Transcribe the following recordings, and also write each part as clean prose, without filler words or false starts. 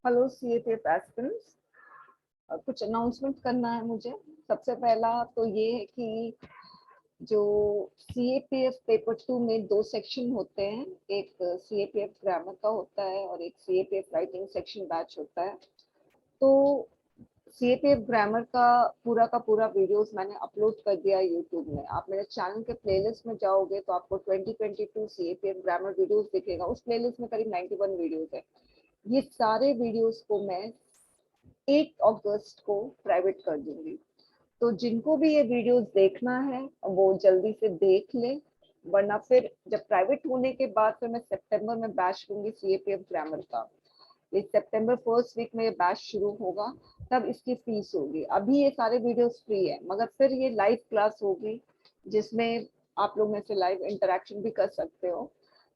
Hello CAPF aspirants, कुछ announcement करना है मुझे। सबसे पहला तो ये है कि जो सीएपीएफ पेपर 2 में दो सेक्शन होते हैं, एक सीएपीएफ ग्रामर का होता है और एक सीएपीएफ राइटिंग सेक्शन बैच होता है। तो सीएपीएफ ग्रामर का पूरा वीडियोस मैंने अपलोड कर दिया है यूट्यूब में। आप मेरे चैनल के प्लेलिस्ट में जाओगे तो आपको 2022 सीएपीएफ ग्रामर वीडियोस दिखेगा। उस प्लेलिस्ट में करीब 91 वीडियोस है। ये सारे वीडियोस को मैं 8 अगस्त को प्राइवेट कर दूंगी। तो जिनको भी ये वीडियोस देखना है वो जल्दी से देख लें, वरना फिर जब प्राइवेट होने के बाद फिर मैं सितंबर में बैच लूंगी सीएपीएफ ग्रामर का। इस सितंबर फर्स्ट वीक में ये बैच शुरू होगा, तब इसकी फीस होगी। अभी ये सारे वीडियोस फ्री है, मगर फिर ये लाइव क्लास होगी जिसमें आप लोग में से लाइव इंटरेक्शन भी कर सकते हो।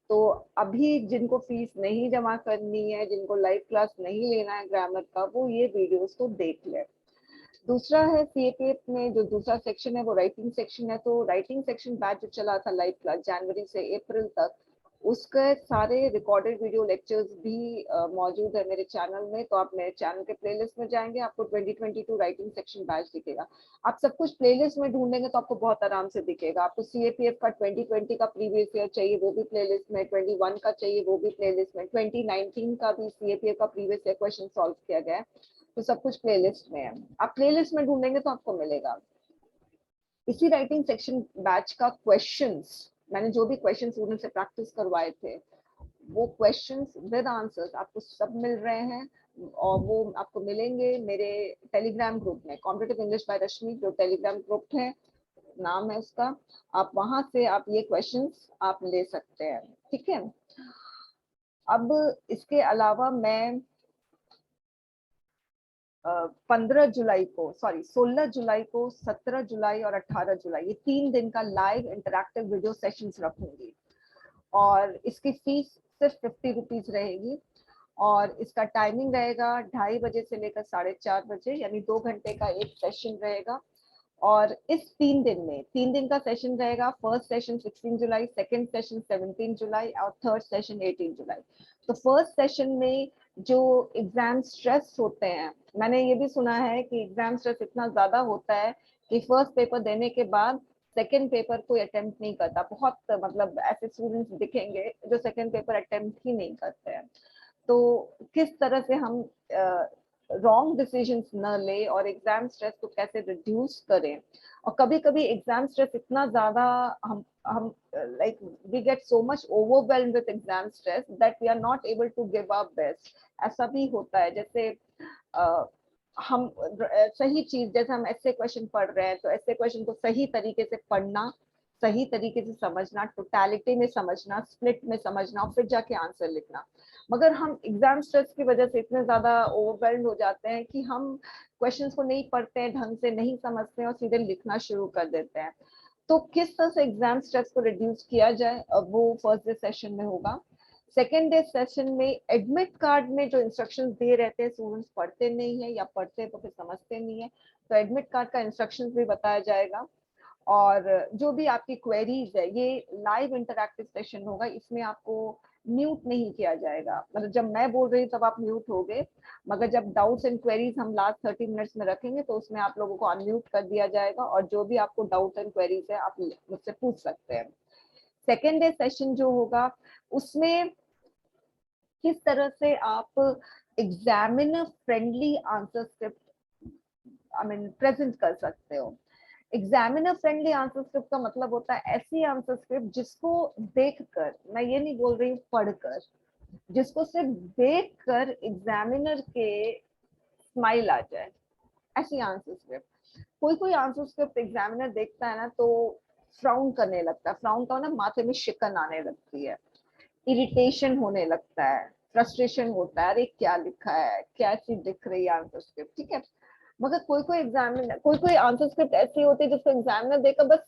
तो अभी जिनको फीस नहीं जमा करनी है, जिनको लाइव क्लास नहीं लेना है ग्रामर का, वो ये वीडियोस को देख ले। दूसरा है सीएपीएफ में जो दूसरा सेक्शन है वो राइटिंग सेक्शन है। तो राइटिंग सेक्शन बैच जो चला था लाइव क्लास जनवरी से अप्रैल तक, उसके सारे रिकॉर्डेड वीडियो लेक्चर्स भी मौजूद है मेरे चैनल में। तो आप मेरे चैनल के प्लेलिस्ट में जाएंगे, आपको 2022 राइटिंग सेक्शन बैच दिखेगा। आप सब कुछ प्लेलिस्ट में ढूंढेंगे तो आपको बहुत आराम से दिखेगा। आपको सीएपीएफ का 2020 का प्रीवियस ईयर चाहिए वो भी प्लेलिस्ट में, 21 का चाहिए वो भी प्लेलिस्ट में, 2019 का भी सीएपीएफ का प्रीवियस ईयर क्वेश्चन सॉल्व किया गया है। तो सब कुछ प्लेलिस्ट में है, आप प्लेलिस्ट में ढूंढेंगे तो आपको मिलेगा। इसी राइटिंग सेक्शन बैच का क्वेश्चंस, मैंने जो भी क्वेश्चन स्टूडेंट से प्रैक्टिस करवाए थे वो क्वेश्चंस विद आंसर्स आपको सब मिल रहे हैं। और वो आपको मिलेंगे मेरे टेलीग्राम ग्रुप में, कॉम्पिटिटिव इंग्लिश बाय रश्मि जो टेलीग्राम ग्रुप है, नाम है उसका। आप वहां से आप ये क्वेश्चंस आप ले सकते हैं, ठीक है। अब इसके अलावा मैं 15 जुलाई को, सॉरी 16 जुलाई को, 17 जुलाई और 18 जुलाई, ये 3 दिन का लाइव इंटरैक्टिव वीडियो सेशंस रखूंगी। और इसकी फीस सिर्फ 50 रुपीज रहेगी। और इसका टाइमिंग रहेगा 2:30 बजे से लेकर 4:30 बजे, यानी 2 घंटे का एक सेशन रहेगा। और इस 3 दिन में 3 दिन का सेशन रहेगा। फर्स्ट सेशन 16 जुलाई, सेकेंड सेशन 17 जुलाई और थर्ड सेशन 18 जुलाई। तो फर्स्ट सेशन में जो एग्जाम स्ट्रेस होते हैं, मैंने ये भी सुना है कि एग्जाम स्ट्रेस इतना ज्यादा होता है कि फर्स्ट पेपर देने के बाद सेकेंड पेपर कोई अटेम्प्ट नहीं करता। बहुत मतलब ऐसे स्टूडेंट्स दिखेंगे जो सेकेंड पेपर अटेम्प्ट ही नहीं करते हैं। तो किस तरह से हम रॉन्ग डिसीजंस न ले और एग्जाम स्ट्रेस को कैसे रिड्यूस करें। और कभी कभी एग्जाम स्ट्रेस इतना ज्यादा, हम like we get so much overwhelmed with exam stress that we are not able to give our best. ऐसा भी होता है। जैसे हम सही चीज, जैसे हम ऐसे क्वेश्चन पढ़ रहे हैं तो ऐसे क्वेश्चन को सही तरीके से पढ़ना, सही तरीके से समझना, टोटलिटी में समझना, स्प्लिट में समझना और फिर जाके आंसर लिखना। मगर हम एग्जाम स्ट्रेस की वजह से इतने ज्यादा ओवरवेल्ड हो जाते हैं कि हम क्वेश्चंस को नहीं पढ़ते हैं, ढंग से नहीं समझते हैं और सीधे लिखना शुरू कर देते हैं। तो किस तरह से एग्जाम स्ट्रेस को रिड्यूस किया जाए, अब वो फर्स्ट डे सेशन में होगा। सेकेंड डे सेशन में एडमिट कार्ड में जो इंस्ट्रक्शंस दे रहते हैं, स्टूडेंट्स पढ़ते नहीं है या पढ़ते हैं तो फिर समझते नहीं है, तो एडमिट कार्ड का इंस्ट्रक्शंस भी बताया जाएगा। और जो भी आपकी क्वेरीज है, ये लाइव इंटरैक्टिव सेशन होगा। इसमें आपको म्यूट नहीं किया जाएगा, मतलब जब मैं बोल रही हूँ तब आप म्यूट हो गए, मगर जब डाउट्स एंड क्वेरीज हम लास्ट 30 मिनट्स में रखेंगे तो उसमें आप लोगों को अनम्यूट कर दिया जाएगा और जो भी आपको डाउट एंड क्वेरीज है आप मुझसे पूछ सकते हैं। सेकेंड डे सेशन जो होगा उसमें किस तरह से आप examiner friendly answer script present कर सकते हो। एग्जामिनर फ्रेंडली आंसर स्क्रिप्ट का मतलब होता है ऐसी आंसर स्क्रिप्ट जिसको देखकर, मैं ये नहीं बोल रही हूँ पढ़कर, जिसको सिर्फ देखकर एग्जामिनर के स्माइल आ जाए, ऐसी आंसर स्क्रिप्ट। कोई कोई आंसर स्क्रिप्ट एग्जामिनर देखता है ना तो फ्राउन करने लगता है। फ्राउन का ना माथे में शिकन आने लगती है, इरिटेशन होने लगता है, फ्रस्ट्रेशन होता है, अरे क्या लिखा है, कैसी दिख रही है आंसर स्क्रिप्ट, ठीक है। मगर कोई कोई एग्जामिनर, कोई कोई आंसर स्क्रिप्ट ऐसी होती है जिसको एग्जामिनर देखकर बस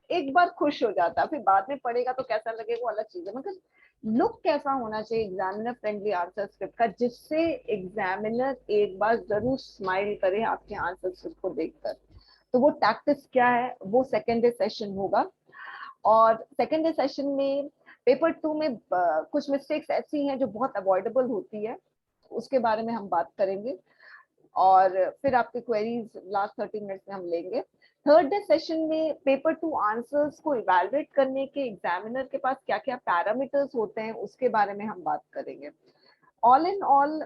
एक बार खुश हो जाता है, फिर बाद में पढ़ेगा तो कैसा लगे वो अलग चीज है। मगर लुक कैसा होना चाहिए एग्जामिनर फ्रेंडली आंसर स्क्रिप्ट का, जिससे एग्जामिनर एक बार जरूर स्माइल करे आपके आंसर स्क्रिप्ट को देखकर। तो वो टैक्टिस क्या है वो सेकेंड डे सेशन होगा। और सेकेंड डे सेशन में पेपर 2 में कुछ मिस्टेक्स ऐसी हैं जो बहुत अवॉइडेबल होती है। उसके बारे में हम बात करेंगे और फिर आपके क्वेरीज लास्ट 30 मिनट्स में हम लेंगे। थर्ड डे सेशन में पेपर 2 आंसर्स को इवैल्यूएट करने के एग्जामिनर के पास क्या क्या पैरामीटर्स होते हैं उसके बारे में हम बात करेंगे। ऑल इन ऑल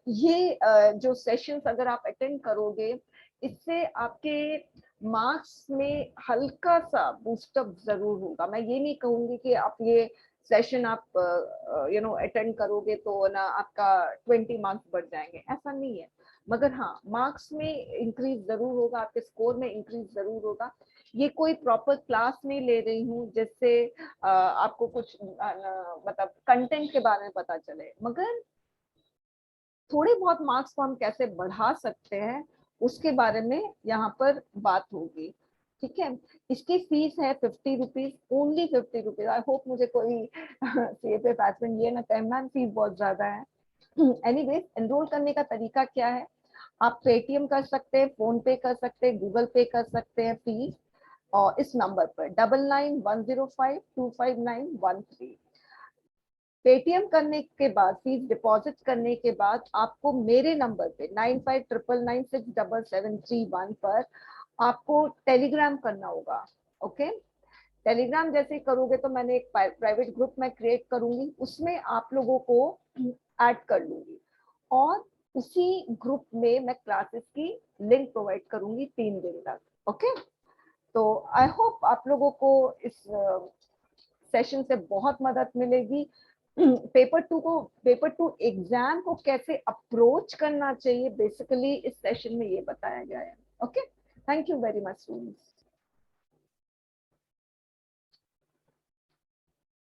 ये जो सेशंस अगर आप अटेंड करोगे इससे आपके मार्क्स में हल्का सा बूस्टअप जरूर होगा। मैं ये नहीं कहूंगी कि आप ये सेशन आप अटेंड करोगे तो ना आपका 20 मार्क्स बढ़ जाएंगे, ऐसा नहीं है। मगर हाँ, मार्क्स में इंक्रीज जरूर होगा, आपके स्कोर में इंक्रीज जरूर होगा। ये कोई प्रॉपर क्लास नहीं ले रही हूँ जिससे आपको कुछ मतलब कंटेंट के बारे में पता चले, मगर थोड़े बहुत मार्क्स को हम कैसे बढ़ा सकते हैं उसके बारे में यहाँ पर बात होगी। ठीक है, इसकी फीस है 50 rupees, only 50 rupees. I hope मुझे कोई सीएपीएफ एस्पिरेंट ये ना कहे मैम फीस बहुत ज्यादा है। एनीवेज, एनरोल करने का तरीका क्या है, आप पेटीएम कर सकते हैं, फोन पे कर सकते हैं, गूगल पे कर सकते हैं फीस, और इस नंबर पर 9910525913। पेटीएम करने के बाद, फीस डिपॉजिट करने के बाद आपको मेरे नंबर पे 9599967731 पर आपको टेलीग्राम करना होगा। ओके, टेलीग्राम जैसे करोगे तो मैंने एक प्राइवेट ग्रुप में क्रिएट करूंगी, उसमें आप लोगों को ऐड कर लूंगी और उसी ग्रुप में मैं क्लासेस की लिंक प्रोवाइड करूंगी 3 दिन तक। ओके, तो आई होप आप लोगों को इस सेशन से बहुत मदद मिलेगी। पेपर टू एग्जाम को कैसे अप्रोच करना चाहिए बेसिकली इस सेशन में ये बताया गया है। Okay, thank you very much students.